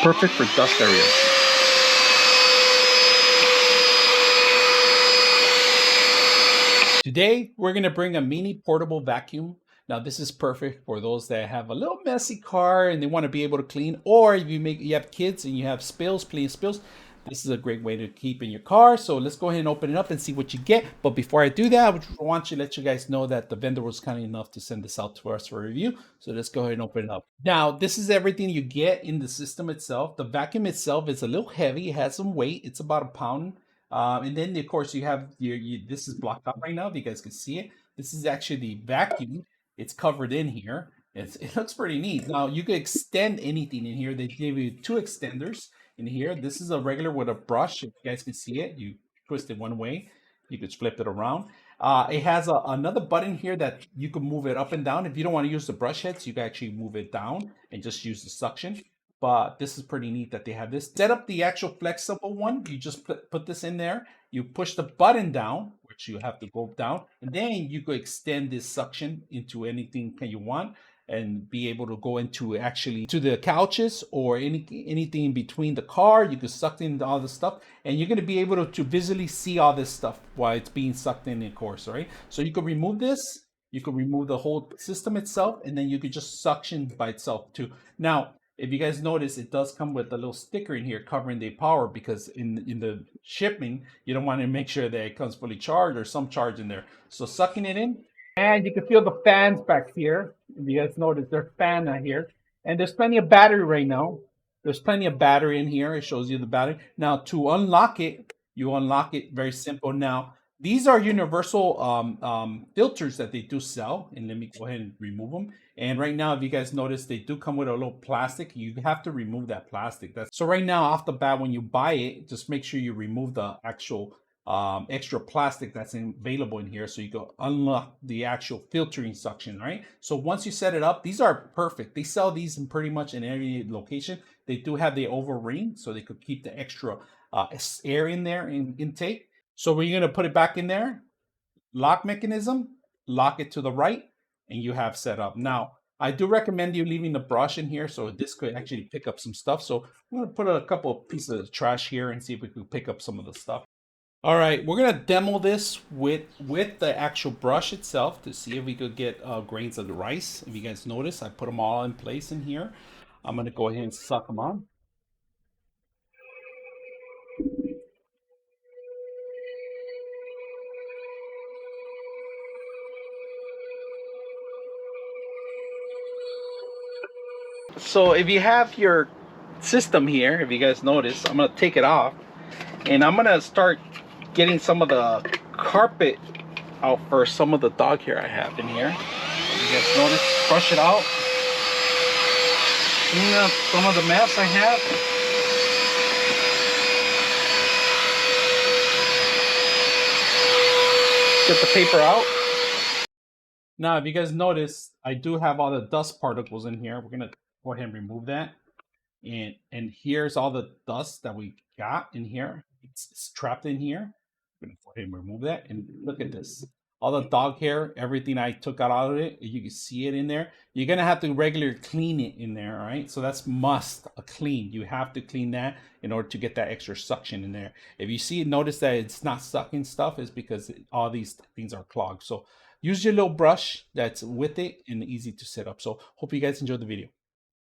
perfect for dust areas. Today, we're going to bring a mini portable vacuum. Now, this is perfect for those that have a little messy car and they want to be able to clean, or if you have kids and you have spills, clean spills. This is a great way to keep in your car. So let's go ahead and open it up and see what you get. But before I do that, I want to let you guys know that the vendor was kind enough to send this out to us for review. So let's go ahead and open it up. Now, this is everything you get in the system itself. The vacuum itself is a little heavy. It has some weight. It's about a pound. And then, of course, you have this is blocked out right now. If you guys can see it, this is actually the vacuum. It's covered in here. It looks pretty neat. Now, you can extend anything in here. They give you 2 extenders in here. This is a regular with a brush. If you guys can see it, you twist it one way. You could flip it around. It has another button here that you can move it up and down. If you don't want to use the brush heads, you can actually move it down and just use the suction. But this is pretty neat that they have this. Set up the actual flexible one. You just put this in there. You push the button down, which you have to go down. And then you could extend this suction into anything you want and be able to go into actually to the couches or anything in between the car. You can suck in all this stuff. And you're going to be able to visually see all this stuff while it's being sucked in, of course, right? So you can remove this. You can remove the whole system itself. And then you could just suction by itself too. Now, if you guys notice, it does come with a little sticker in here covering the power, because in the shipping, you don't want to make sure that it comes fully charged or some charge in there. So sucking it in, and you can feel the fans back here. If you guys notice, there's fan out here. And there's plenty of battery right now. There's plenty of battery in here. It shows you the battery. Now, to unlock it, you unlock it very simple. Now, these are universal filters that they do sell. And let me go ahead and remove them. And right now, if you guys notice, they do come with a little plastic. You have to remove that plastic. So right now, off the bat, when you buy it, just make sure you remove the actual extra plastic that's available in here, so you can unlock the actual filtering suction, right? So once you set it up, these are perfect. They sell these in pretty much in every location. They do have the oval ring, so they could keep the extra air in there in intake. So when you're going to put it back in there, lock mechanism, lock it to the right, and you have set up. Now, I do recommend you leaving the brush in here, so this could actually pick up some stuff. So I'm going to put a couple of pieces of trash here and see if we can pick up some of the stuff. All right, we're going to demo this with the actual brush itself to see if we could get grains of the rice. If you guys notice, I put them all in place in here. I'm going to go ahead and suck them on. So if you have your system here, if you guys notice, I'm going to take it off and I'm going to start getting some of the carpet out first, some of the dog hair I have in here. If you guys notice, brush it out. Clean up some of the mess I have. Get the paper out. Now, if you guys notice, I do have all the dust particles in here. We're gonna go ahead and remove that. And here's all the dust that we got in here. It's trapped in here. I'm gonna go ahead and remove that. And look at this. All the dog hair, everything I took out of it, you can see it in there. You're gonna have to regularly clean it in there, all right? So that's a clean. You have to clean that in order to get that extra suction in there. If you see, notice that it's not sucking stuff, is because all these things are clogged. So use your little brush that's with it and easy to set up. So hope you guys enjoyed the video.